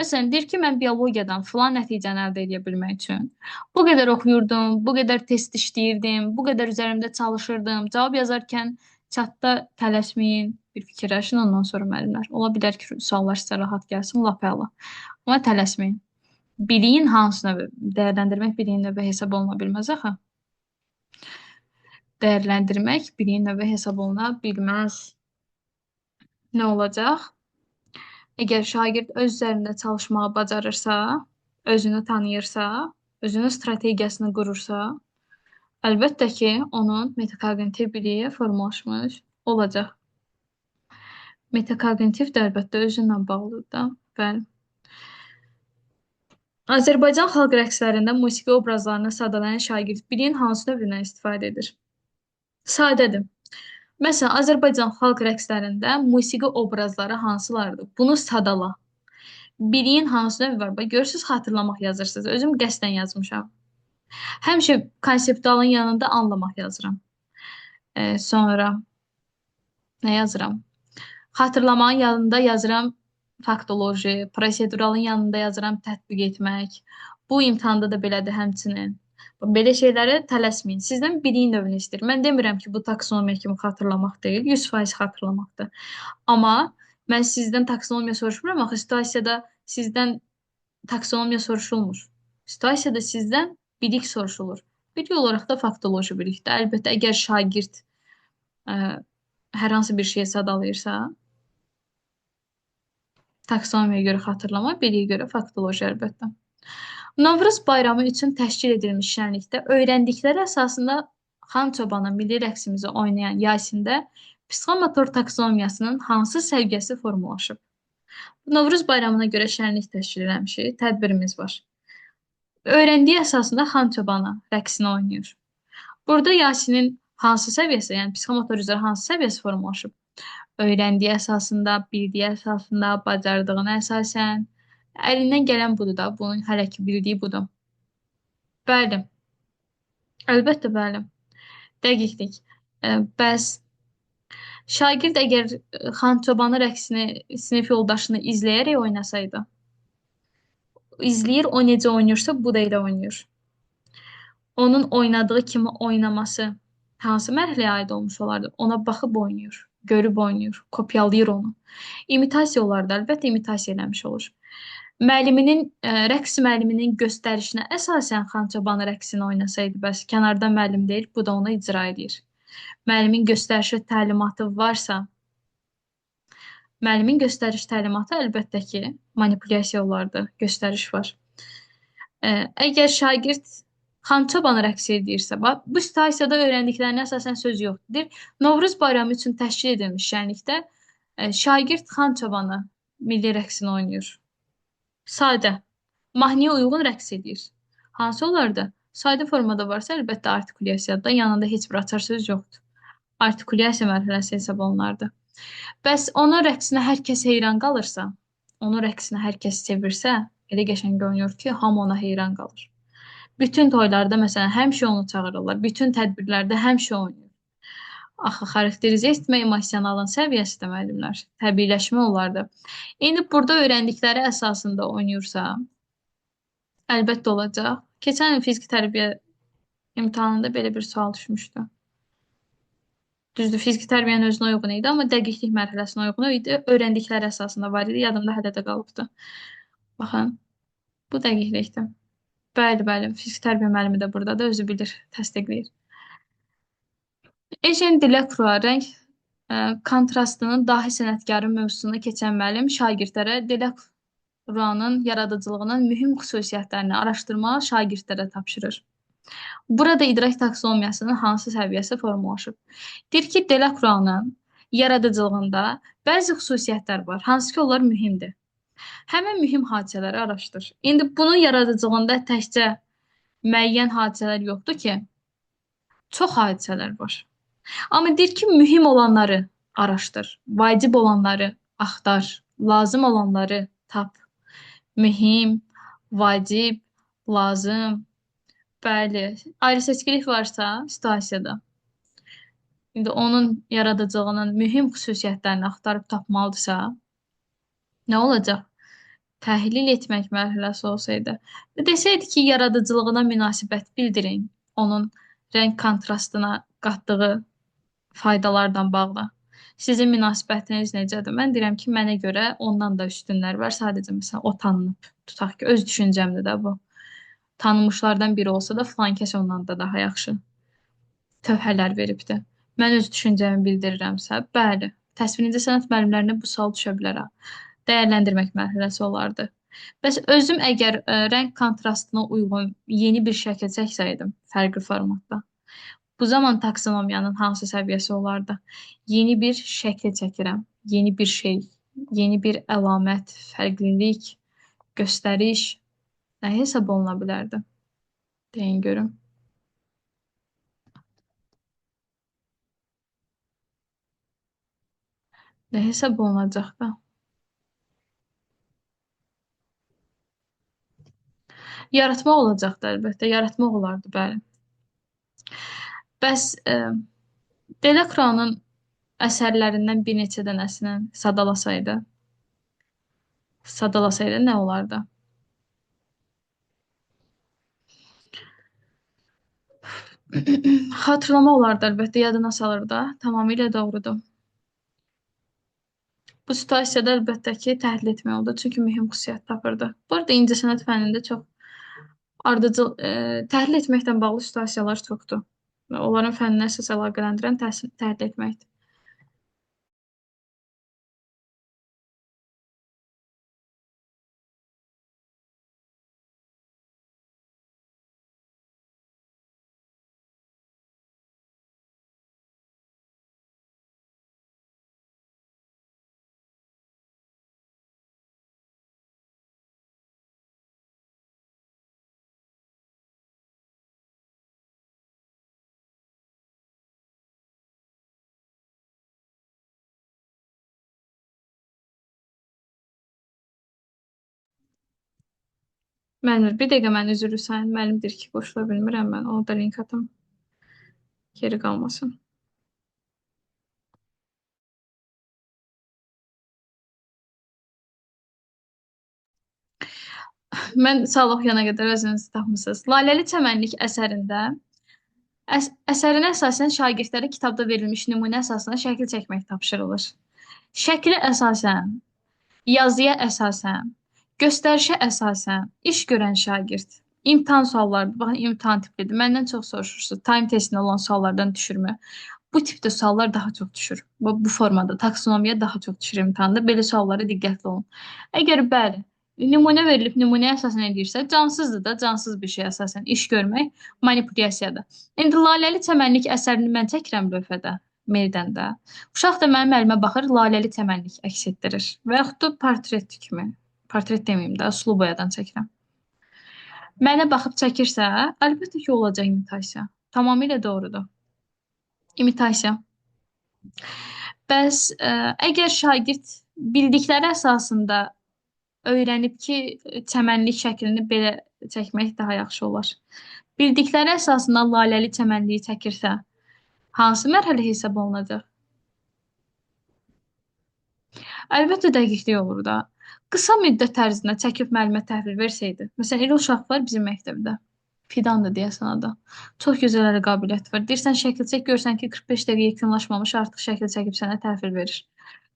Məsələn, deyir ki, mən biologiyadan filan nəticəni əldə edə bilmək üçün bu qədər oxuyurdum, bu qədər test işləyirdim, bu qədər üzərimdə çalışırdım. Cavab yazarkən çatda tələsməyin, bir fikirləşin ondan sonra müəllimlər. Ola bilər ki, suallar sizə rahat gəlsin, lap əla. Amma tələsməyin. Biliyin hansına dəyərləndirmək biliyin növbə hesab oluna bilməz axı. Dəyərləndirmək biliyin növbə hesab oluna bilməz. Nə olacaq? Əgər şagird öz üzərində çalışmağı bacarırsa, özünü tanıyırsa, özünün strategiyasını qurursa, əlbəttə ki, onun metakognitiv biliyi formalaşmış olacaq. Metakognitiv də əlbəttə özünlə bağlıdır da. Bəli. Azərbaycan xalq rəqslərində musiqi obrazlarını sadalayan şagird biliyin hansı növündən istifadə edir? Sadədir. Məsələn, Azərbaycan xalq rəqslərində musiqi obrazları hansılardır? Bunu sadala. Biliyin hansı növü var? Görürsünüz, xatırlamaq yazırsınız. Özüm qəsdən yazmışam. Həmişə konseptualın yanında anlamaq yazıram. Sonra nə yazıram? Xatırlamanın yanında yazıram faktoloji, proseduralın yanında yazıram tətbiq etmək. Bu imtahanda da belədir həmçinin. Belə şeyləri tələsməyin. Sizdən biliyin növünü istəyir. Mən demirəm ki, bu taksonomiya kimi xatırlamaq deyil, 100% xatırlamaqdır. Amma mən sizdən taksonomiya soruşmuram, axı situasiyada sizdən taksonomiya soruşulmur. Situasiyada sizdən bilik soruşulur. Bilik olaraq da faktoloji bilikdir. Əlbəttə, əgər şagird hər hansı bir şeyi sadalayırsa, taksonomiyaya görə xatırlama, biliyə görə faktoloji əlbəttə. Novruz bayramı üçün təşkil edilmiş şənlikdə öyrəndikləri əsasında Xan Çobanı milli rəqsimizi oynayan Yasində psixomotor taksonomiyasının hansı səviyyəsi formalaşıb? Novruz bayramına görə şənlik təşkil edilmişik, tədbirimiz var. Öyrəndiyi əsasında Xan Çobanı rəqsini oynayır. Burada Yasinin hansı səviyyəsi, yəni psixomotor üzrə hansı səviyyəsi formalaşıb? Öyrəndiyi əsasında, bildiyi əsasında, bacardığına əsasən, əlindən gələn budur da, bunun hələ ki bildiyi budur. Bəli. Əlbəttə, bəli. Dəqiqlik. Bəs şagird əgər Xan Çobanı rəqsini sinif yoldaşını izləyərək oynasaydı, izləyir, o necə oynayırsa, bu da elə oynayır. Onun oynadığı kimi oynaması hansı mərhələyə aid olmuş olardı? Ona baxıb oynayır, görüb oynayır, kopyalayır onu. İmitasiya olardı, əlbəttə imitasiya eləmiş olur. Rəqs müəlliminin göstərişinə əsasən Xan Çobanı rəqsini oynasaydı, bəs kənarda müəllim deyil, bu da onu icra edir. Müəllimin göstərişi təlimatı varsa, müəllimin göstəriş təlimatı əlbəttə ki, manipulyasiya olardı, göstəriş var. Əgər şagird Xan Çobanı rəqs edirsə, bu situasiyada öyrəndiklərinə əsasən söz yoxdur. Novruz bayramı üçün təşkil edilmiş şənlikdə şagird Xan Çobanı milli rəqsini oynayır. Sadə, mahnıya uyğun rəqs edir. Hansı olardı? Sadə formada varsa, əlbəttə artikulyasiyada yanında heç bir açar söz yoxdur. Artikulyasiya mərhələsi hesab olunardı. Bəs onun rəqsinə hər kəs heyran qalırsa, onun rəqsinə hər kəs sevirsə, elə qəşəng oynayır ki, hamı ona heyran qalır. Bütün toylarda, məsələn, həmişə onu çağırırlar, bütün tədbirlərdə həmişə oynayır. Axı xarakterizə etmə emosionalın səviyyəsi də müəllimlər. Təbiiləşmə olardı. İndi burada öyrəndikləri əsasında oynayırsa, əlbəttə olacaq. Keçən il fiziki tərbiyə imtahanında belə bir sual düşmüşdü. Düzdür, fiziki tərbiyənin özünə uyğun idi, amma dəqiqlik mərhələsinə uyğun idi. Öyrəndikləri əsasında var idi. Yadımda hələ də qalıbdı. Baxın, bu dəqiqlikdir. Bəli, bəli. Fiziki tərbiyə müəllimi də buradadır, özü bilir, təsdiqləyir. Ejen Delacroix rəng kontrastının dahi sənətkarı mövzusunu keçən müəllim şagirdlərə Delacroix'ın yaradıcılığının mühüm xüsusiyyətlərini araşdırmağı şagirdlərə tapşırır. Burada idrak taksonomiyasının hansı səviyyəsi formalaşıb? Deyir ki, Delacroix'ın yaradıcılığında bəzi xüsusiyyətlər var, hansı ki, onlar mühümdür. Həmin mühüm hadisələri araşdır. İndi bunun yaradıcılığında təkcə müəyyən hadisələr yoxdur ki, çox hadisələr var. Amma deyir ki, mühüm olanları araşdır, vacib olanları axtar, lazım olanları tap. Mühim, vacib, lazım. Bəli, ayrı-seçkilik varsa situasiyada. İndi onun yaradıcılığının mühüm xüsusiyyətlərini axtarıb tapmalıdırsa, nə olacaq? Təhlil etmək mərhələsi olsaydı. Desəydi ki, yaradıcılığına münasibət bildirin, onun rəng kontrastına qatdığı faydalardan bağlı. Sizin münasibətiniz necədir? Mən deyirəm ki, mənə görə ondan da üstünlər var. Sadəcə məsələn o tanınıb. Tutaq ki, öz düşüncəmdir də bu. Tanınmışlardan biri olsa da filan kəs ondan da daha yaxşı tövhələr veribdi. Mən öz düşüncəmi bildirirəmsə, bəli, təsvir sənət müəllimlərinə bu sual düşə bilər. Dəyərləndirmək mərhələsi olardı. Bəs özüm əgər rəng kontrastına uyğun yeni bir şəkil çəksəydim fərqli formatda, bu zaman taksonomiyanın hansı səviyyəsi olardı? Yeni bir şəkil çəkirəm, yeni bir şey, yeni bir əlamət, fərqlilik, göstəriş nə hesab oluna bilərdi? Deyin görüm. Nə hesab olunacaq da? Yaratmaq olacaqdı əlbəttə, yaratmaq olardı, bəli. Bəs Delacroix'ın əsərlərindən bir neçə dənəsini sadalasaydı nə olardı? Xatırlama olardı əlbəttə, yadına salır da. Tamamilə doğrudur. Bu situasiyada əlbəttə ki, təhlil etmək oldu, çünki mühüm xüsusiyyət tapırdı. Bu arada incəsənət fənnində çox ardıcıl təhlil etməklə bağlı situasiyalar çoxdur. Onların fənninə əsas əlaqələndirən təhlil etməkdir. Müəllim, bir dəqiqə mən üzr istəyirəm. Müəllimdir ki, qoşula bilmirəm mən. Onu da link atım. Geri qalmasın. Mən sağlıq yana qədər özünüzü tapmısınız. Laləli çəmənlik əsərində əsərinə əsasən şagirdlərə kitabda verilmiş nümunə əsasına şəkil çəkmək tapşırılır. Şəklə əsasən, yazıya əsasən, göstərişə əsasən iş görən şagird imtahan sualları, baxın imtahan tiplidir. Məndən çox soruşursunuz. Time testində olan suallardan düşürmü? Bu tipdə suallar daha çox düşür. Bu formada taksonomiya daha çox düşür imtahanda. Belə suallara diqqətli olun. Əgər bəli, nümunə verilib, nümunəyə əsasən edirsə, cansızdır da, cansız bir şey əsasən iş görmək manipulyasiyadır. İndi Laləli çəmənlik əsərini mən çəkirəm lövhədə, meydanda. Uşaq da mənim əlimə baxır, Laləli çəmənlik əks etdirir. Və yaxud da portret kimi, portret deməyim də, sulu boyadan çəkirəm. Mənə baxıb çəkirsə, əlbəttə ki, olacaq imitasiya. Tamamilə doğrudur. İmitasiya. Bəs əgər şagird bildikləri əsasında öyrənib ki, çəmənlik şəklini belə çəkmək daha yaxşı olar. Bildikləri əsasında laləli çəmənliyi çəkirsə, Hansı mərhələ hesab olunacaq? Əlbəttə dəqiqlik olur da. Qısa müddət ərzində çəkib müəllimə təhvil versəydi. Məsələn, elə uşaq var bizim məktəbdə. Fidandır deyəsən adı. Çox gözəl ələ qabiliyyəti var. Deyirsən şəkil çək, görsən ki, 45 dəqiqə yekunlaşmamış, artıq şəkil çəkib sənə təhvil verir.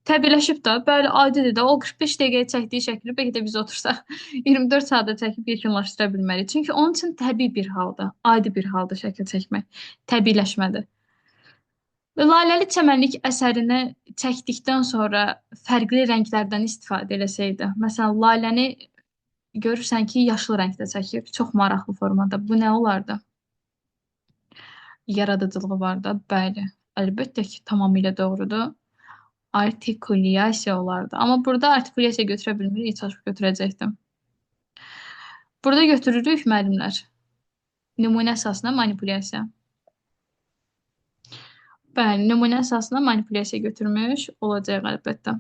Təbiləşib də, bəli, aydındır da, o 45 dəqiqəyə çəkdiyi şəkli bəlkə də biz otursaq 24 saatda çəkib yekunlaşdıra bilmərik. Çünki onun üçün təbii bir halda, adi bir halda şəkil çəkmək, təbiiləşmədir. Və Laləli çəmənlik əsərini çəkdikdən sonra fərqli rənglərdən istifadə eləsəydi, məsələn, laləni görürsən ki, yaşıl rəngdə çəkib, çox maraqlı formada. Bu nə olardı? Yaradıcılığı var da, bəli. Əlbəttə ki, tamamilə doğrudur. Artikulyasiya olardı. Amma burada artikulyasiya götürə bilmirik, çalışıb götürəcəkdim. Burada götürürük müəllimlər. Nümunə əsasına manipulyasiya. Bəli, nümunə əsasına manipulyasiya götürmüş olacaq əlbəttə.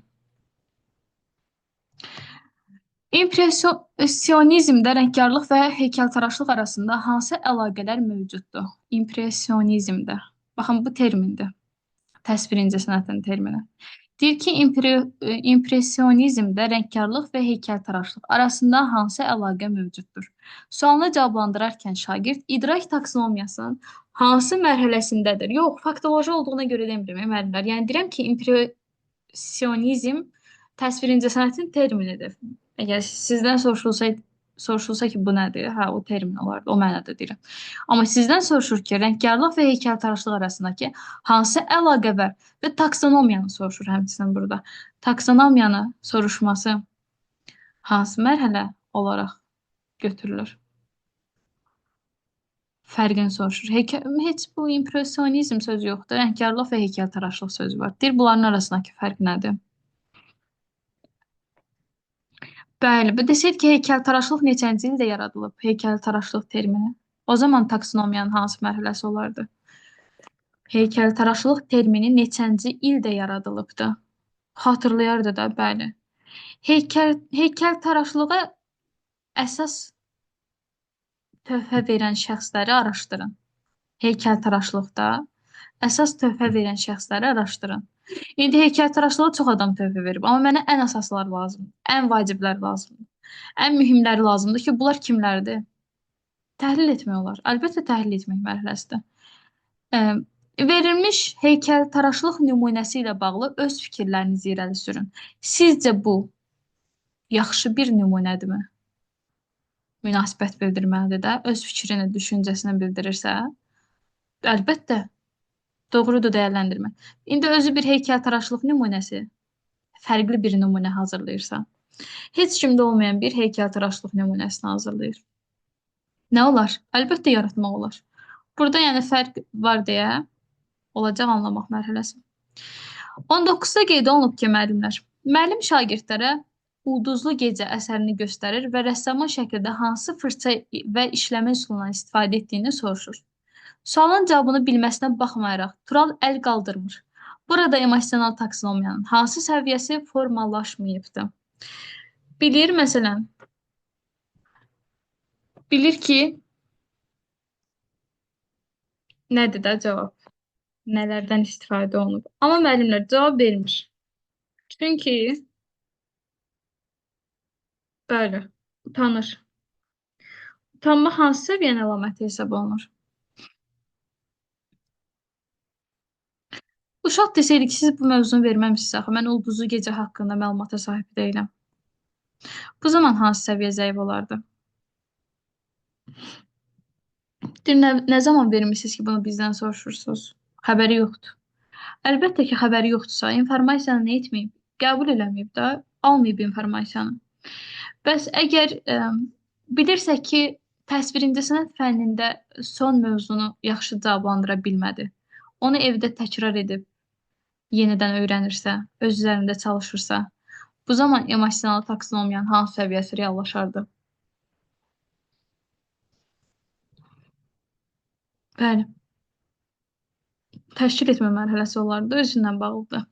İmpressionizmdə rəngkarlıq və heykəltaraşlıq arasında hansı əlaqələr mövcuddur? İmpressionizmdə. Baxın, bu termindir. Təsvir incəsənətin termini. Deyir ki, impressionizmdə rəngkarlıq və heykəltaraşlıq arasında hansı əlaqə mövcuddur? Sualını cavablandırarkən şagird idrak taksonomiyasının hansı mərhələsindədir? Yox, faktoloji olduğuna görə demirəm, müəllimlər. Yəni deyirəm ki, impressionizm təsvir incəsənətin terminidir. Əgər sizdən soruşulsa ki, bu nədir? Hə, o termin olardı, o mənada deyirəm. Amma sizdən soruşur ki, rəngkarlıq və heykəltaraşlıq arasındakı hansı əlaqə var və taksonomiyanı soruşur həmçinin burada. Taksonomiyanı soruşması hansı mərhələ olaraq götürülür? Fərqini soruşur. Heç bu impressionizm sözü yoxdur. Rəngkarlıq və heykəltaraşlıq sözü var. Deyir, bunların arasındakı fərq nədir? Bəli, bu desək ki, heykəltaraşlıq neçənci ildə yaradılıb? Heykəltaraşlıq termini. O zaman taksonomiyanın hansı mərhələsi olardı? Heykəltaraşlıq termini neçənci ildə yaradılıbdı? Xatırlayardı da, bəli. Heykəltaraşlığa əsas töhfə verən şəxsləri araşdırın. Heykəltaraşlıqda əsas töhfə verən şəxsləri araşdırın. İndi heykəltaraşlığa çox adam töhfə verib, amma mənə ən əsaslar lazımdır, ən vaciblər lazımdır, ən mühümləri lazımdır ki, bunlar kimlərdir? Təhlil etmək olar. Əlbəttə təhlil etmək mərhələsidir. Verilmiş heykəltaraşlıq nümunəsi ilə bağlı öz fikirlərinizi irəli sürün. Sizcə bu yaxşı bir nümunədirmi? Münasibət bildirməlidir də, öz fikrini, düşüncəsini bildirirsə, əlbəttə doğrudur dəyərləndirmə. İndi özü bir heykəltaraşlıq nümunəsi, fərqli bir nümunə hazırlayırsa, heç kimdə olmayan bir heykəltaraşlıq nümunəsini hazırlayır. Nə olar? Əlbəttə yaratmaq olar. Burada yəni fərq var deyə olacaq anlamaq mərhələsi. 19-da qeyd olunub ki, müəllim şagirdlərə Ulduzlu gecə əsərini göstərir və rəssamın şəkildə hansı fırça və işləmə üsulundan istifadə etdiyini soruşur. Sualın cavabını bilməsinə baxmayaraq, Tural əl qaldırmır. Burada emosional taksonomiyanın hansı səviyyəsi formalaşmayıbdır? Bilir, məsələn, bilir ki, nədir də cavab? Nələrdən istifadə olunub? Amma müəllimlər cavab vermir. Çünki, bəli, utanır. Utanma hansı səviyyənin əlaməti hesab olunur? Uşaq desəydi ki, siz bu mövzunu verməmişsiniz axı, mən ulduzlu gecə haqqında məlumata sahib deyiləm. Bu zaman hansı səviyyə zəif olardı? Nə zaman vermişsiniz ki, bunu bizdən soruşursunuz? Xəbəri yoxdur. Əlbəttə ki, xəbəri yoxdursa, informasiyanı nə etməyib? Qəbul eləməyib də, almayıb informasiyanı. Bəs əgər bilirsək ki, təsvir incəsənət fənnində son mövzunu yaxşı cavablandıra bilmədi, onu evdə təkrar edib, yenidən öyrənirsə, öz üzərində çalışırsa, bu zaman emosional taksonomiyanın hansı səviyyəsi reallaşardı? Bəli. Təşkil etmə mərhələsi olardı, özündən bağlıdır.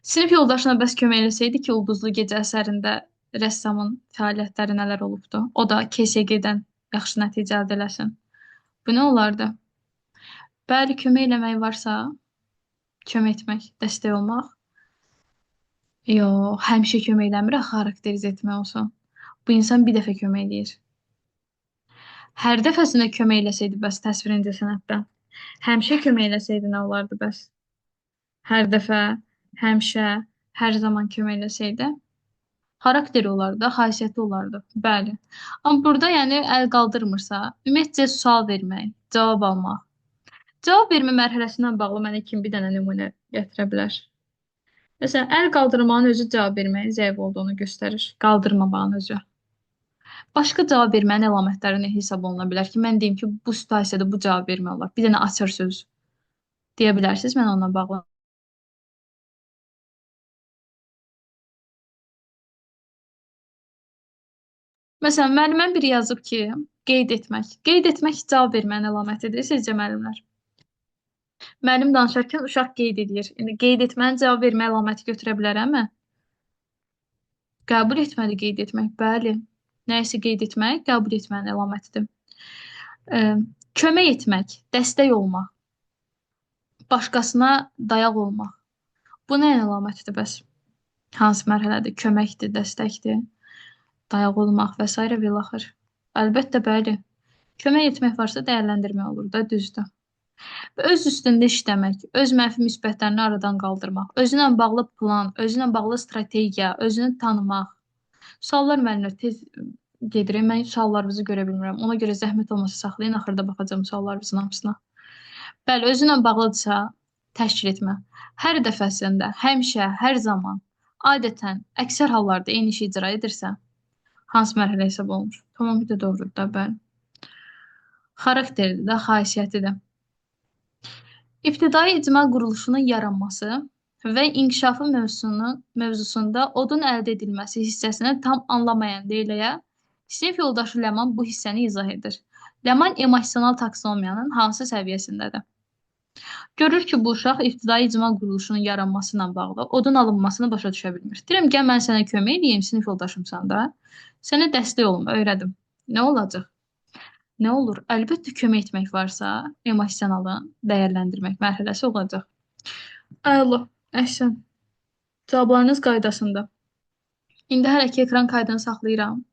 Sinif yoldaşına bəs kömək eləsəydi ki, Ulduzlu gecə əsərində rəssamın fəaliyyətləri nələr olubdu? O da KSG-dən yaxşı nəticə əldə eləsin. Bu nə olardı? Bəli, kömək eləmək varsa, kömək etmək, dəstək olmaq. Yox, həmişə kömək eləmir axı xarakterizə etmək olsun. Bu insan bir dəfə kömək eləyir. Hər dəfəsində kömək eləsəydi bəs təsvir incəsənətdə. Həmişə kömək eləsəydi nə olardı bəs? Hər dəfə, həmişə, hər zaman kömək eləsəydi. Xarakteri olardı, xasiyyəti olardı. Bəli. Amma burada yəni əl qaldırmırsa, ümumiyyətcə sual vermək, cavab almaq. Cavab vermə mərhələsindən bağlı mənə kim bir dənə nümunə gətirə bilər? Məsələn, əl qaldırmağın özü cavab verməyin zəif olduğunu göstərir. Qaldırmamağın özü. Başqa cavab verməyin əlamətləri nə hesab oluna bilər ki, mən deyim ki, bu situasiyada bu cavab vermək olar. Bir dənə açar söz deyə bilərsiniz mən onunla bağlı. Məsələn, müəlliməm biri yazıb ki, qeyd etmək. Qeyd etmək cavab verməyin əlamətidir, sizcə müəllimlər? Müəllim danışarkən uşaq qeyd edir. İndi qeyd etmənin cavab vermə əlaməti götürə bilərəmmi? Qəbul etməli qeyd etmək, bəli. Nəyisə qeyd etmək qəbul etmənin əlamətidir. Ə, kömək etmək, dəstək olmaq, başqasına dayaq olmaq. Bu nəyin əlamətidir bəs? Hansı mərhələdir? Köməkdir, dəstəkdir, dayaq olmaq və s. və ilaxır. Əlbəttə, bəli. Kömək etmək varsa dəyərləndirmək olur da, düzdür. Və öz üstündə işləmək, öz mənfi müsbətlərini aradan qaldırmaq, özünlə bağlı plan, özünlə bağlı strategiya, özünü tanımaq. Suallar müəllimlər tez gedirəm. Mən suallarınızı görə bilmirəm. Ona görə zəhmət olmasa saxlayın, axırda baxacağım suallarınızın hamısına. Bəli, özünlə bağlıdırsa, təşkil etmə. Hər dəfəsində, həmişə, hər zaman, adətən, əksər hallarda eyni işi icra edirsə, hansı mərhələ hesab olunur? Tamamilə doğrudur da, bəli. Xarakterdir də, xasiyyətidir. İbtidai icma quruluşunun yaranması və inkişafı mövzusunda odun əldə edilməsi hissəsini tam anlamayan Leyləyə sinif yoldaşı Ləman bu hissəni izah edir. Ləman emosional taksonomiyanın hansı səviyyəsindədir? Görür ki, bu uşaq ibtidai icma quruluşunun yaranması ilə bağlı odun alınmasını başa düşə bilmir. Deyirəm, gəl mən sənə kömək edeyim, sinif yoldaşımsan da. Sənə dəstək olum, öyrədim. Nə olacaq? Nə olur? Əlbəttə kömək etmək varsa, emosionalı dəyərləndirmək mərhələsi olacaq. Əla, əhsən. Cavablarınız qaydasında. İndi hələ ki ekran kaydını saxlayıram.